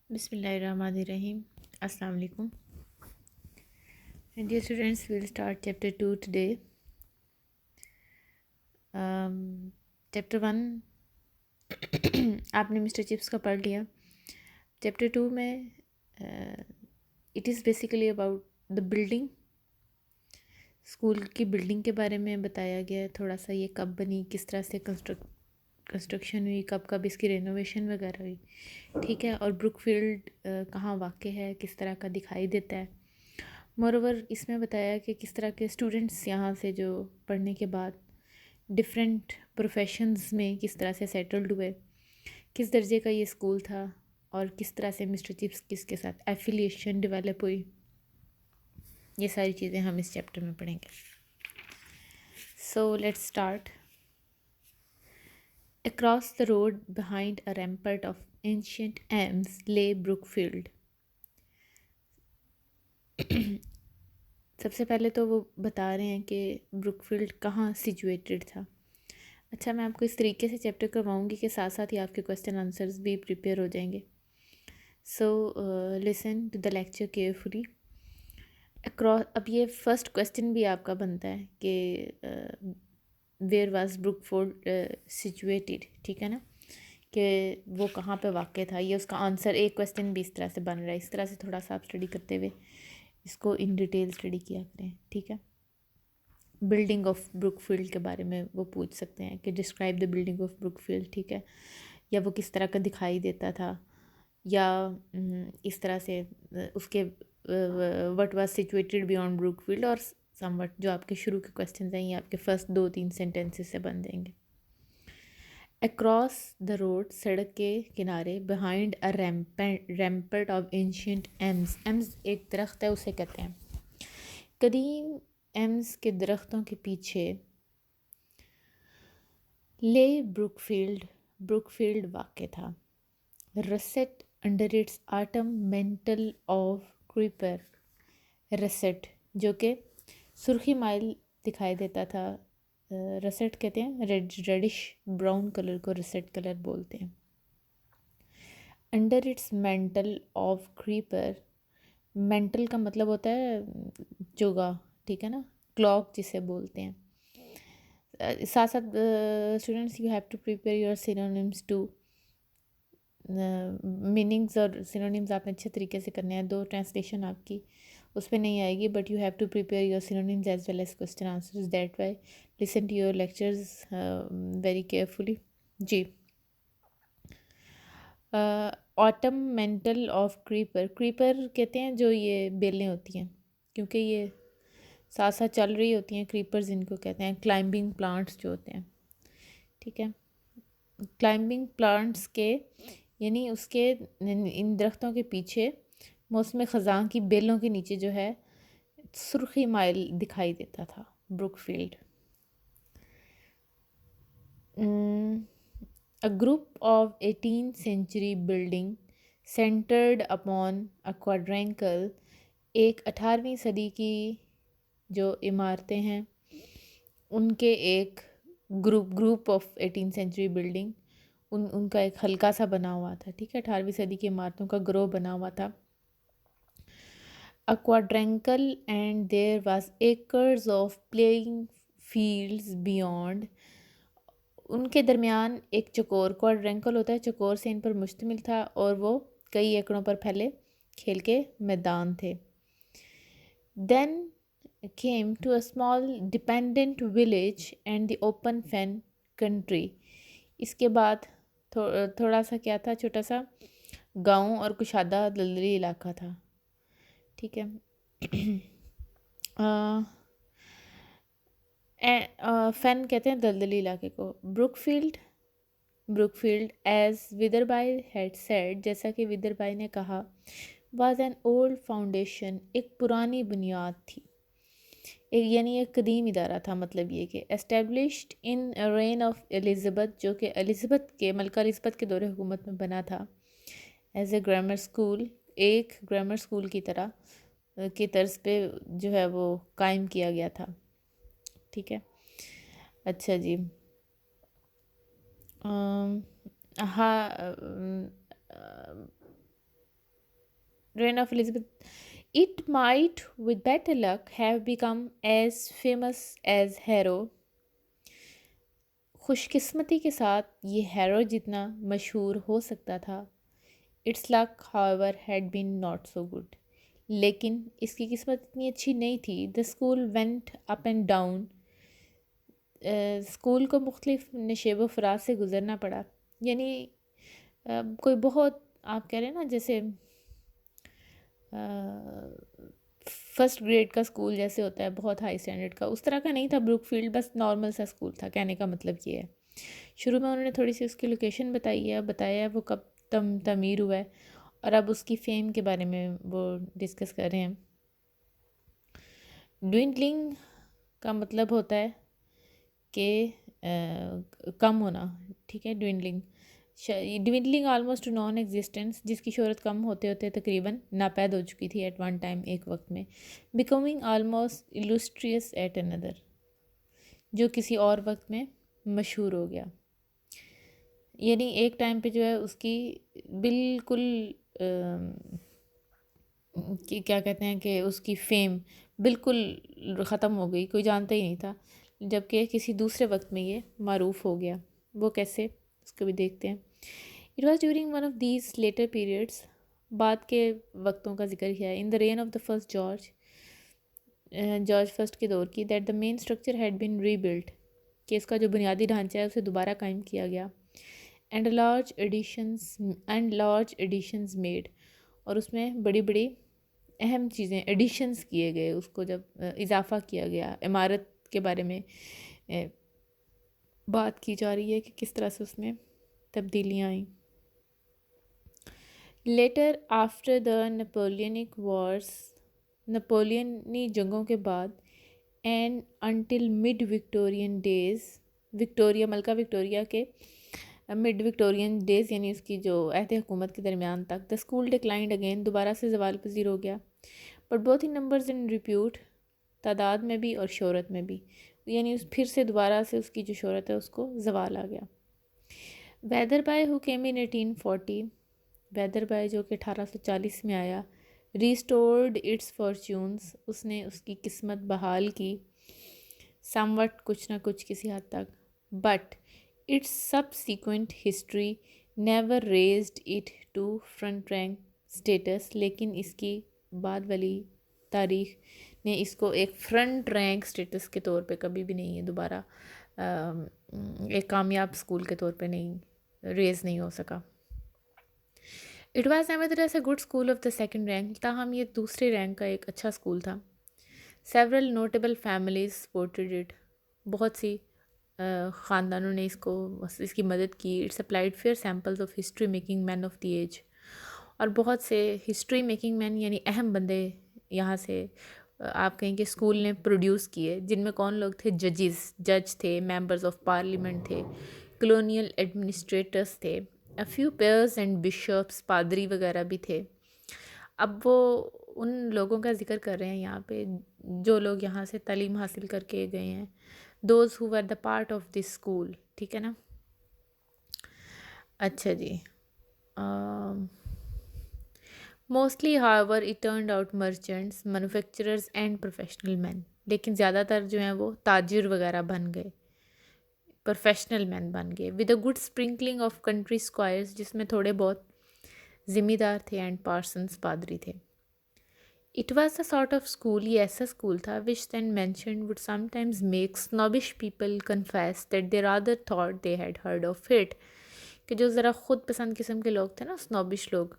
Bismillahirrahmanirrahim. Assalamu alaikum. And dear students, we'll start chapter 2 today. Chapter 1 आपने mister chips का पढ़ लिया. Chapter 2 में it is basically about the building. School की building के बारे में बताया गया है. थोड़ा सा ये कब बनी, किस तरह से कंस्ट्रक्शन हुई, कब कब इसकी रेनोवेशन वगैरह हुई, ठीक है. और ब्रुकफील्ड कहाँ वाक़ है, किस तरह का दिखाई देता है. मोरोवर इसमें बताया कि किस तरह के स्टूडेंट्स यहाँ से जो पढ़ने के बाद डिफरेंट प्रोफेशंस में किस तरह से सेटल्ड हुए, किस दर्जे का ये स्कूल था और किस तरह से मिस्टर चिप्स किसके साथ एफिलिएशन डेवलप हुई. ये सारी चीज़ें हम इस चैप्टर में पढ़ेंगे. So let's start. Across the road behind a rampart of ancient elms lay Brookfield. सबसे पहले तो वो बता रहे हैं कि ब्रुकफील्ड कहाँ सिचुएटेड था. अच्छा, मैं आपको इस तरीके से चैप्टर करवाऊँगी कि साथ साथ ही आपके क्वेश्चन आंसर्स भी प्रिपेयर हो जाएंगे. So listen to the lecture carefully. Across, अब ये फर्स्ट क्वेश्चन भी आपका बनता है कि वेयर वाज ब्रुकफोर्ड सिचुएटेड, ठीक है ना, कि वो कहाँ पे वाक़ था. ये उसका आंसर एक क्वेश्चन भी इस तरह से बन रहा है. इस तरह से थोड़ा सा आप स्टडी करते हुए इसको इन डिटेल स्टडी किया करें, ठीक है. बिल्डिंग ऑफ ब्रुकफील्ड के बारे में वो पूछ सकते हैं कि describe the building of Brookfield, ठीक है, या वो किस तरह का दिखाई देता था, या इस तरह से उसके what was situated beyond Brookfield, और समवट जो आपके शुरू के क्वेश्चन हैं ये आपके फर्स्ट 2-3 सेंटेंसेस से बन जाएंगे. अक्रॉस द रोड, सड़क के किनारे, behind a rampart of ancient elms. Elms एक दरख्त है, उसे कहते हैं. कदीम एम्स के दरख्तों के पीछे ले ब्रुकफील्ड वाक़ था. Russet under its Artem of creeper. Russet जो कि सुर्खी माइल दिखाई देता था. रसेट कहते हैं रेडिश ब्राउन कलर को रसेट कलर बोलते हैं. Under it's mental of creeper. Mental का मतलब होता है चोगा, ठीक है ना, क्लॉक जिसे बोलते हैं. साथ साथ students you have to prepare your synonyms too. Meanings और सिनोनिम्स आपने अच्छे तरीके से करने हैं. 2 ट्रांसलेशन आपकी उस पर नहीं आएगी, but you have to prepare your synonyms as well as question answers. That why listen to your lectures very carefully जी. Autumn mantle of creeper. Creeper कहते हैं जो ये बेलें होती हैं, क्योंकि ये साथ साथ चल रही होती हैं. क्रीपर्स इनको कहते हैं. क्लाइंबिंग प्लांट्स जो होते हैं, ठीक है. क्लाइंबिंग प्लांट्स के यानी उसके इन दरख्तों के पीछे मौसम ख़ज़ां की बेलों के नीचे जो है सुर्खी माइल दिखाई देता था Brookfield. A group of 18th century building centered upon a quadrangle. एक 18वीं सदी की जो इमारतें हैं उनके एक group of 18th century building, उनका एक हल्का सा बना हुआ था, ठीक है. 18वीं सदी की इमारतों का ग्रोह बना हुआ था. A quadrangle and there was acres of playing fields beyond. उनके दरमियान एक चकोर, क्वाड्रेंकल होता है चकोर से इन पर मुश्तमिल था, और वो कई एकड़ों पर फैले खेल के मैदान थे. Then came to a small dependent village and the open fen country. इसके बाद थोड़ा सा क्या था, छोटा सा गांव और कुशादा दलदली इलाका था, ठीक है. फैन कहते हैं दलदली इलाके को. ब्रुकफील्ड एज विदरबाई हैड सेड, जैसा कि विदरबाई ने कहा, वाज एन ओल्ड फाउंडेशन, एक पुरानी बुनियाद थी. एक यानी एक कदीम इदारा था. मतलब ये कि established in rain of Elizabeth, जो कि मलका एलिज़ाबेथ के दौरे हुकूमत में बना था. एज ए ग्रामर स्कूल, एक ग्रामर स्कूल की तरह की तर्ज पे जो है वो कायम किया गया था, ठीक है. अच्छा जी. हाँ, reign of Elizabeth, it might, with better luck, have become as famous as Harrow. खुशकिस्मती के साथ ये हैरो जितना मशहूर हो सकता था. Its luck however had been not so good. लेकिन इसकी किस्मत इतनी अच्छी नहीं थी. The school went up and down. School को मुख्तलिफ नशेब फराज से गुज़रना पड़ा. यानी कोई बहुत, आप कह रहे हैं ना, जैसे फर्स्ट ग्रेड का स्कूल जैसे होता है बहुत हाई स्टैंडर्ड का, उस तरह का नहीं था ब्रुकफील्ड. बस नॉर्मल सा स्कूल था. कहने का मतलब ये है. शुरू में उन्होंने थोड़ी सी उसकी लोकेशन बताई है, बताया है वो कब तमीर हुआ है, और अब उसकी फेम के बारे में वो डिस्कस कर रहे हैं. ड्विंडलिंग का मतलब होता है कि कम होना. ठीक है, ड्विंडलिंग ऑलमोस्ट नॉन एग्जिस्टेंस, जिसकी शोहरत कम होते होते तकरीबन नापैद हो चुकी थी एट वन टाइम, एक वक्त में. बिकमिंग ऑलमोस्ट इलुस्ट्रियस एट अनदर, जो किसी और वक्त में मशहूर हो गया. यानी एक टाइम पे जो है उसकी बिल्कुल कि क्या कहते हैं कि उसकी फेम बिल्कुल ख़त्म हो गई, कोई जानता ही नहीं था, जबकि किसी दूसरे वक्त में ये मारूफ हो गया. वो कैसे, उसको भी देखते हैं. It was during one of these later periods, बाद के वक्तों का जिक्र किया है. In the reign of the first George first के दौर की, that the main structure had been rebuilt, कि इसका जो बुनियादी ढांचा है उसे दोबारा कायम किया गया. एंड लार्ज एडिशंस मेड, और उसमें बड़ी बड़ी अहम चीज़ें, एडिशंस किए गए, उसको जब इजाफ़ा किया गया. इमारत के बारे में बात की जा रही है कि किस तरह से उसमें तब्दीलियाँ आई. Later after the Napoleonic wars, नेपोलियनी जंगों के बाद, and until mid Victorian days, Victoria, मलका विक्टोरिया के मिड विक्टोरियन डेज़ यानी उसकी जो अहद हुकूमत के दरमियान तक, द स्कूल डिक्लाइंड अगेन, दोबारा से जवाल पजीर हो गया. But both in numbers in repute, तादाद में भी और शोहरत में भी. यानी फिर से दोबारा से उसकी जो शोहरत है उसको जवाल आ गया. Wetherby who came in 1840, Wetherby जो कि 1840 में आया, रिस्टोर्ड इट्स फॉर्च्यून्स, उसने उसकी किस्मत बहाल की. समवट, कुछ ना कुछ, किसी हद तक. But its subsequent history never raised it to front rank status, लेकिन इसकी बाद वाली तारीख ने इसको एक फ्रंट रैंक स्टेटस के तौर पे कभी भी नहीं है दोबारा एक कामयाब स्कूल के तौर पे नहीं रेज नहीं हो सका. It was nevertheless a good school of the second rank, ताहम ये दूसरे रैंक का एक अच्छा स्कूल था. Several notable families supported it, बहुत सी ख़ानदानों ने इसकी मदद की. Its applied fair samples of history making man of the age, और बहुत से हिस्ट्री मेकिंग मैन यानी अहम बंदे यहाँ से आप कहें कि स्कूल ने प्रोड्यूस किए, जिनमें कौन लोग थे? जज थे, मेंबर्स ऑफ पार्लियामेंट थे, कॉलोनियल एडमिनिस्ट्रेटर्स थे, a few peers and bishops, पादरी वगैरह भी थे. अब वो उन लोगों का जिक्र कर रहे हैं यहाँ पे जो लोग यहाँ से तालीम हासिल करके गए हैं, those who were the part of this school. ठीक है ना. अच्छा जी. Mostly however it turned out merchants, manufacturers and professional man, लेकिन ज़्यादातर जो हैं वो ताजिर वगैरह बन गए, प्रोफेशनल मैन बन गए. With a good sprinkling of country squires, जिसमें थोड़े बहुत ज़िम्मेदार थे, एंड पार्सन्स, पादरी थे. It was a sort of school, ये ऐसा स्कूल था which then mentioned would sometimes make snobbish people confess that they rather thought they had heard of it, कि जो ज़रा ख़ुद पसंद किस्म के लोग थे ना, स्नॉबिश लोग,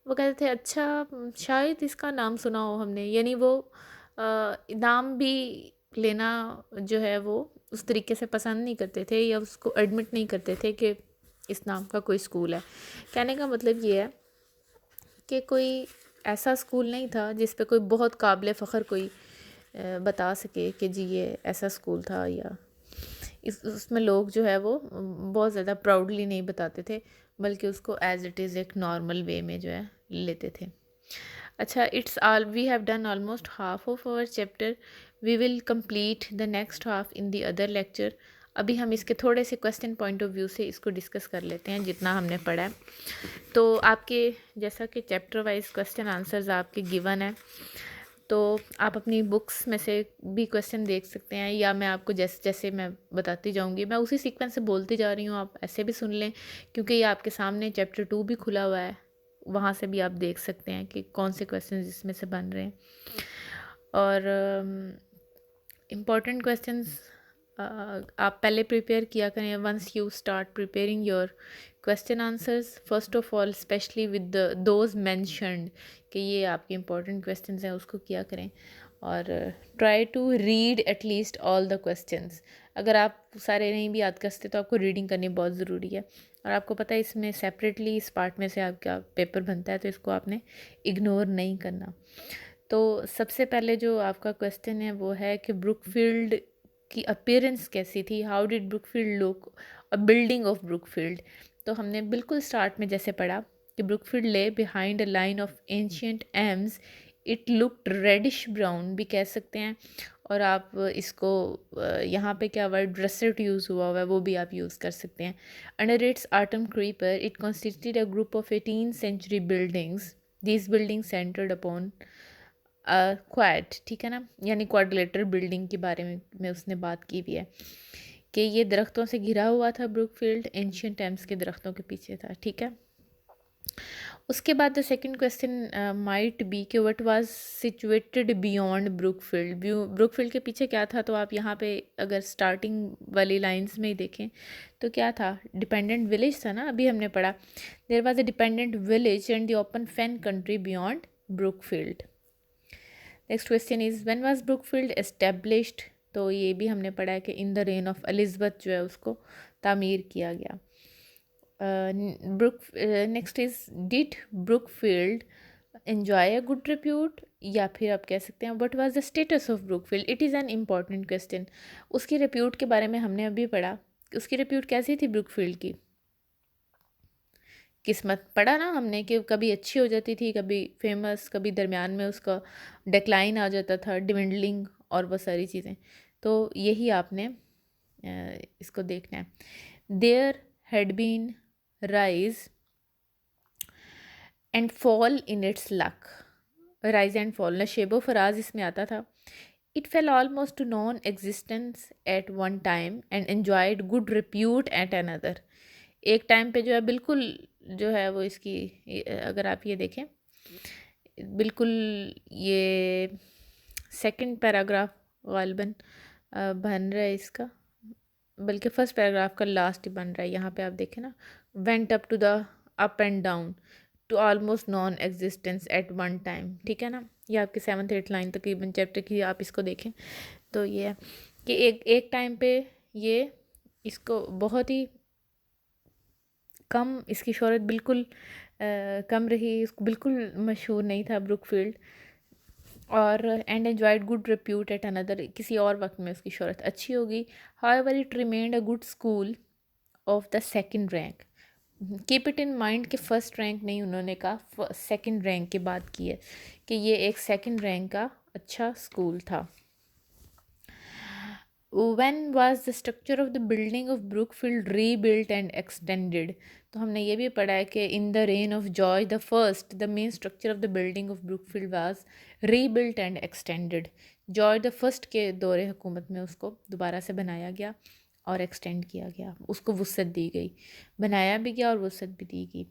वो कहते थे अच्छा शायद इसका नाम सुना हो हमने. यानी वो नाम भी लेना जो है वो उस तरीके से पसंद नहीं करते थे, या उसको एडमिट नहीं करते थे कि इस नाम का कोई स्कूल है. कहने का मतलब ये है कि कोई ऐसा स्कूल नहीं था जिस पे कोई बहुत काबिल फ़ख्र कोई बता सके कि जी ये ऐसा स्कूल था, या उसमें लोग जो है वो बहुत ज़्यादा प्राउडली नहीं बताते थे, बल्कि उसको एज इट इज़ एक नॉर्मल वे में जो है लेते थे. अच्छा, it's all we have done almost half of our chapter. We will complete the next half in the other lecture. अभी हम इसके थोड़े से क्वेश्चन पॉइंट ऑफ व्यू से इसको डिस्कस कर लेते हैं जितना हमने पढ़ा है। तो आपके जैसा कि चैप्टर वाइज क्वेश्चन आंसर्स आपके गिवन है, तो आप अपनी बुक्स में से भी क्वेश्चन देख सकते हैं, या मैं आपको जैसे जैसे मैं बताती जाऊंगी, मैं उसी सीक्वेंस से बोलती जा रही हूँ, आप ऐसे भी सुन लें, क्योंकि ये आपके सामने चैप्टर 2 भी खुला हुआ है, वहाँ से भी आप देख सकते हैं कि कौन से क्वेश्चन इसमें से बन रहे हैं। और इम्पॉर्टेंट क्वेश्चंस आप पहले प्रिपेयर किया करें। Once you start preparing your question answers, first of all specially with those mentioned कि ये आपके इम्पॉर्टेंट क्वेश्चंस हैं, उसको किया करें। और try to read at least all the questions. अगर आप सारे नहीं भी याद कर सकते तो आपको रीडिंग करनी बहुत ज़रूरी है। और आपको पता है इसमें सेपरेटली इस पार्ट में से आपका पेपर बनता है, तो इसको आपने इग्नोर नहीं करना। तो सबसे पहले जो आपका क्वेश्चन है वो है कि ब्रुकफील्ड की अपीयरेंस कैसी थी, how did Brookfield look, a building of Brookfield. तो हमने बिल्कुल स्टार्ट में जैसे पढ़ा कि Brookfield lay behind a line of ancient elms, it looked reddish brown भी कह सकते हैं। और आप इसको यहाँ पे क्या वर्ड रसेट यूज़ हुआ है वो भी आप यूज़ कर सकते हैं। Under its autumn creeper it constituted a group of 18th century buildings, these buildings centered upon quad, ठीक है ना, यानी क्वाड्रिलेटरल बिल्डिंग के बारे में उसने बात की हुई है कि ये दरख्तों से घिरा हुआ था ब्रुकफील्ड, एंशियंट टाइम्स के दरख्तों के पीछे था, ठीक है। उसके बाद the second question might be कि what was situated beyond Brookfield. Brookfield के पीछे क्या था, तो आप यहाँ पे अगर स्टार्टिंग वाली लाइंस में ही देखें तो क्या था, डिपेंडेंट विलेज था ना, अभी हमने पढ़ा। There was a dependent village and the open fen country beyond Brookfield. Next question is when was Brookfield established. तो ये भी हमने पढ़ा है कि in the reign of Elizabeth जो है उसको तामीर किया गया। Next is did Brookfield enjoy a good repute, या फिर आप कह सकते हैं what was the status of Brookfield. It is an important question. उसकी रिप्यूट के बारे में हमने अभी पढ़ा, उसकी रिप्यूट कैसी थी ब्रुकफील्ड की। किस्मत पढ़ा ना हमने कि कभी अच्छी हो जाती थी, कभी फेमस, कभी दरमियान में उसका डिक्लाइन आ जाता था, डिविंडलिंग और वो सारी चीज़ें। तो यही आपने इसको देखना है। There had been rise and fall in its luck, rise and fall नशेबो फराज इसमें आता था। It fell almost to non existence at one time and enjoyed good repute at another. एक टाइम पे जो है बिल्कुल जो है वो इसकी, अगर आप ये देखें बिल्कुल, ये सेकंड पैराग्राफ गालिबन बन रहा है इसका, बल्कि फर्स्ट पैराग्राफ का लास्ट ही बन रहा है। यहाँ पे आप देखें ना, went up to the up and down to almost non existence at one time, ठीक है ना। ये आपकी 7th-8th लाइन तकरीबन चैप्टर की आप इसको देखें तो ये है कि एक टाइम पे ये इसको बहुत ही कम, इसकी शोहरत बिल्कुल कम रही, इसको बिल्कुल मशहूर नहीं था ब्रुकफील्ड। और and enjoyed good repute at another, किसी और वक्त में उसकी शोहरत अच्छी होगी। However it remained a good school of the second rank. Keep it in mind कि फर्स्ट रैंक नहीं उन्होंने कहा, सेकंड रैंक की बात की है कि ये एक सेकंड रैंक का अच्छा स्कूल था। When was the structure of the building of Brookfield rebuilt and extended? तो हमने ये भी पढ़ा है कि in the reign of George the First, the main structure of the building of Brookfield was rebuilt and extended. George the first के दौरे हुकूमत में उसको दोबारा से बनाया गया और एक्सटेंड किया गया, उसको वुसअत दी गई, बनाया भी गया और वुसअत भी दी गई।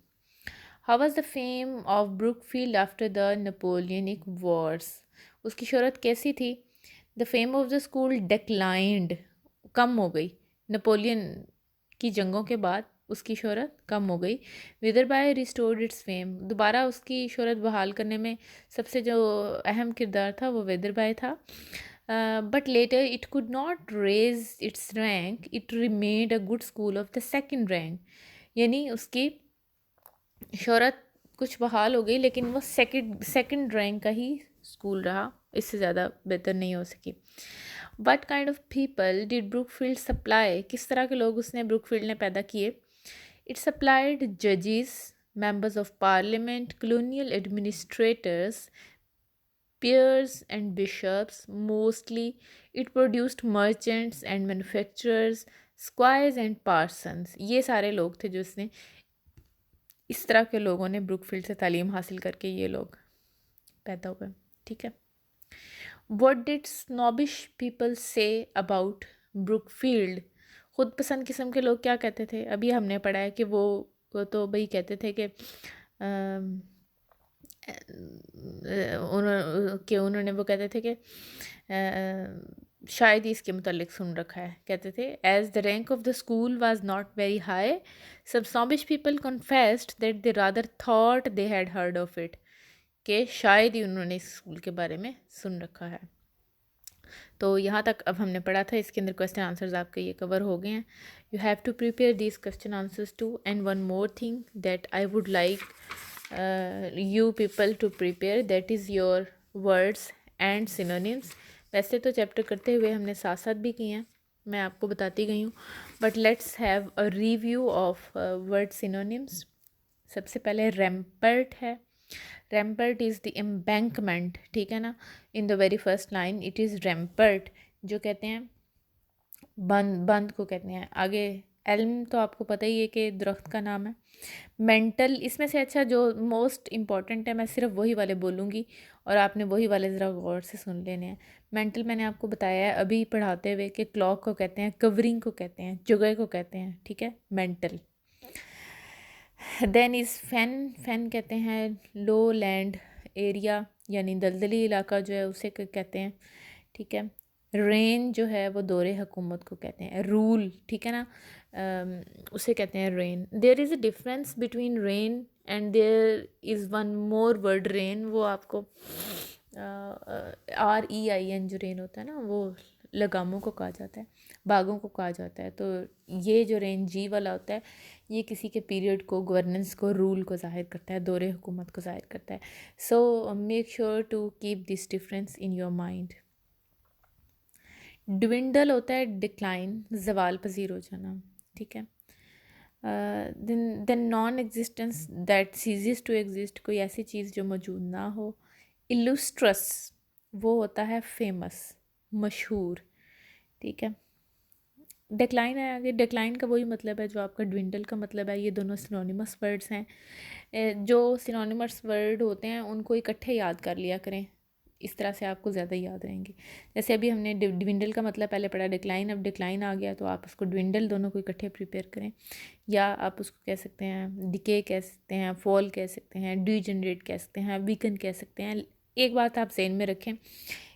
How was the fame of Brookfield after the Napoleonic Wars? उसकी शोहरत कैसी थी। The fame of the school declined, कम हो गई, नेपोलियन की जंगों के बाद उसकी शोहरत कम हो गई। विदरबाई रिस्टोर्ड इट्स फेम, दोबारा उसकी शोहरत बहाल करने में सबसे जो अहम किरदार था वो विदरबाई था। But later it could not raise its rank, it remained a good school of the second rank, यानी उसकी शोहरत कुछ बहाल हो गई लेकिन वो सेकंड रैंक का ही स्कूल रहा, इससे ज़्यादा बेहतर नहीं हो सकी। What kind of people did Brookfield supply, किस तरह के लोग उसने ब्रुकफील्ड ने पैदा किए। इट सप्लाइड जजेस, members of parliament, colonial administrators, peers and bishops. Mostly it produced merchants and manufacturers, squares and Parsons, ये सारे लोग थे जो इसने, इस तरह के लोगों ने ब्रुकफील्ड से तालीम हासिल करके ये लोग पैदा हुए। ठीक है। What did snobbish people say about Brookfield, खुद पसंद किस्म के लोग क्या कहते थे? अभी हमने पढ़ा है कि वो तो भाई कहते थे कि उन्होंने वो कहते थे कि शायद ही इसके मुतालिक सुन रखा है। कहते थे as the rank of the school was not very high, some snobbish people confessed that they rather thought they had heard of it, कि शायद ही उन्होंने इस स्कूल के बारे में सुन रखा है। तो यहाँ तक अब हमने पढ़ा था, इसके अंदर क्वेश्चन आंसर्स आपके ये कवर हो गए हैं। You have to prepare these question answers too, and one more thing that I would like you people to prepare, that is your words and synonyms। वैसे तो चैप्टर करते हुए हमने साथ साथ भी किए हैं, मैं आपको बताती गई हूँ, but let's have a review of word synonyms. सबसे पहले रैम्पर्ट है। रैम्पर्ट इज़ द एम्बैंकमेंट, ठीक है ना। In the very first line it is rampart, जो कहते हैं बंद को कहते हैं। आगे एल्म तो आपको पता ही है कि दरख्त का नाम है। मेंटल, इसमें से अच्छा जो मोस्ट इम्पॉर्टेंट है मैं सिर्फ वही वाले बोलूँगी और आपने वही वाले ज़रा गौर से सुन लेने हैं। मेंटल मैंने आपको बताया है अभी पढ़ाते हुए कि क्लॉक को कहते हैं, कवरिंग को कहते हैं, जगह को कहते हैं, ठीक है, mantle. Then is fen, fen कहते हैं लो लैंड एरिया, यानी दलदली इलाका जो है उसे कहते हैं, ठीक है। रेन जो है वो दौरे हुकूमत को कहते हैं। रूल, ठीक है ना, उसे कहते हैं reign. There is a difference between reign and there is one more word rein, वो आपको REIN जो रेन होता है ना, वो लगामों को कहा जाता है, बागों को कहा जाता है। तो ये जो रेन जी वाला होता है, ये किसी के पीरियड को, गवर्नेंस को, रूल को ज़ाहिर करता है, दौरे हुकूमत को ज़ाहिर करता है। So make sure to keep this difference in your mind. Dwindle होता है डिक्लाइन, जवाल पजीर हो जाना, ठीक है। Then non existence, that ceases to exist, कोई ऐसी चीज़ जो मौजूद ना हो। इलुस्ट्रस, वो होता है फेमस, मशहूर, ठीक है। डिक्लाइन है आगे, डिक्लाइन का वही मतलब है जो आपका ड्विंडल का मतलब है। ये दोनों सिनोनिमस वर्ड्स हैं। जो सिनोनिमस वर्ड होते हैं उनको इकट्ठे याद कर लिया करें, इस तरह से आपको ज़्यादा याद रहेंगे। जैसे अभी हमने डिविंडल का मतलब पहले पढ़ा डिक्लाइन, अब डिक्लाइन आ गया तो आप उसको ड्विंडल दोनों को इकट्ठे प्रिपेयर करें। या आप उसको कह सकते हैं डिके कह सकते हैं, फॉल कह सकते हैं, डीजनरेट कह सकते हैं, वीकन कह सकते हैं। एक बात आप ज़हन में रखें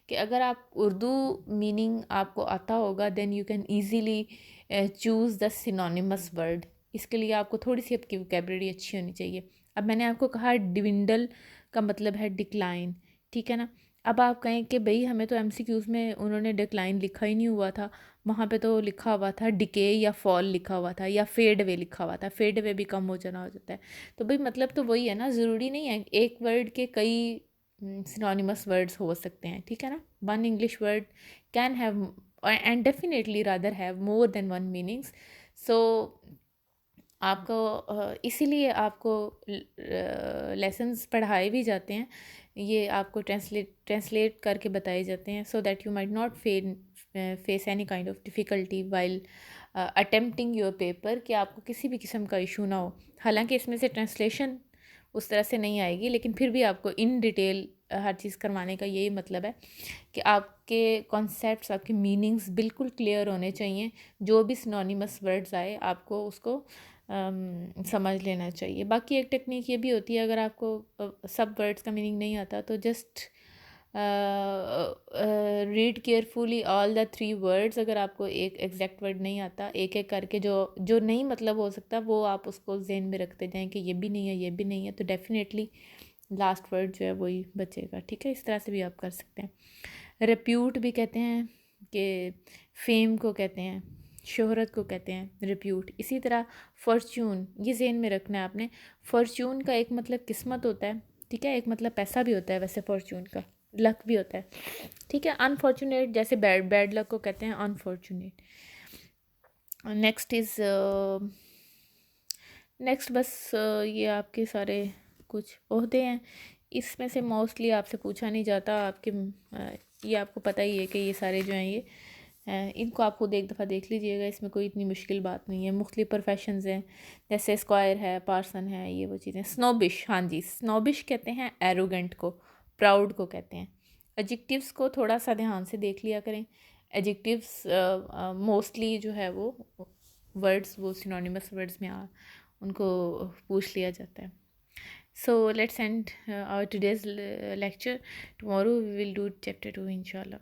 कि अगर आप उर्दू मीनिंग आपको आता होगा then you can easily choose the synonymous word. इसके लिए आपको थोड़ी सी आपकी वोकैबुलरी अच्छी होनी चाहिए। अब मैंने आपको कहा डिविंडल का मतलब है डिक्लाइन, ठीक है ना। अब आप कहें कि भाई हमें तो MCQs में उन्होंने डिक्लाइन लिखा ही नहीं हुआ था, वहाँ पे तो लिखा हुआ था डिके या फॉल लिखा हुआ था या फेड वे लिखा हुआ था। फेड वे भी कम हो जाना हो जाता है। तो भाई मतलब तो वही है ना, ज़रूरी नहीं है एक वर्ड के कई सिनोनिमस वर्ड्स हो सकते हैं, ठीक है ना। One English word can have and definitely rather have more than one meanings. सो आपको इसीलिए आपको लेसन्स पढ़ाए भी जाते हैं, ये आपको ट्रांसलेट करके बताए जाते हैं, so that you might not face any kind of difficulty while attempting your paper, कि आपको किसी भी किस्म का इशू ना हो। हालांकि इसमें से ट्रांसलेशन उस तरह से नहीं आएगी, लेकिन फिर भी आपको इन डिटेल हर चीज़ करवाने का यही मतलब है कि आपके कॉन्सेप्ट्स, आपके मीनिंग्स बिल्कुल क्लियर होने चाहिए। जो भी सिनोनिमस वर्ड्स आए आपको उसको समझ लेना चाहिए। बाकी एक टेक्निक ये भी होती है, अगर आपको सब वर्ड्स का मीनिंग नहीं आता तो just read carefully all the 3 words. अगर आपको एक एग्जैक्ट वर्ड नहीं आता, एक एक करके जो जो नहीं मतलब हो सकता वो आप उसको जहन में रखते जाएं कि ये भी नहीं है, ये भी नहीं है, तो डेफिनेटली लास्ट वर्ड जो है वही बचेगा, ठीक है। इस तरह से भी आप कर सकते हैं। रिप्यूट भी कहते हैं कि फेम को कहते हैं, शोहरत को कहते हैं रिप्यूट। इसी तरह फॉर्च्यून, ये जहन में रखना है आपने। फॉर्च्यून का एक मतलब किस्मत होता है, ठीक है, एक मतलब पैसा भी होता है वैसे फॉर्च्यून का, लक भी होता है, ठीक है। अनफॉर्चुनेट जैसे बैड लक को कहते हैं अनफॉर्चुनेट। नेक्स्ट इज़ नेक्स्ट बस ये आपके सारे कुछ ओहदे हैं, इसमें से मोस्टली आपसे पूछा नहीं जाता। आपके ये आपको पता ही है कि ये सारे जो हैं ये हैं, इनको आप खुद एक दफ़ा देख लीजिएगा, इसमें कोई इतनी मुश्किल बात नहीं है। मुख्तलिफ प्रोफेशंस हैं, जैसे स्क्वायर है, पार्सन है, ये वो चीज़ें। स्नोबिश, हाँ जी, स्नोबिश कहते हैं एरोगेंट को, प्राउड को कहते हैं। एडजेक्टिव्स को थोड़ा सा ध्यान से देख लिया करें। एडजेक्टिव्स मोस्टली जो है वो वर्ड्स, वो सिनोनिमस वर्ड्स में उनको पूछ लिया जाता है। So let's end our today's lecture. Tomorrow we will do chapter 2 inshallah.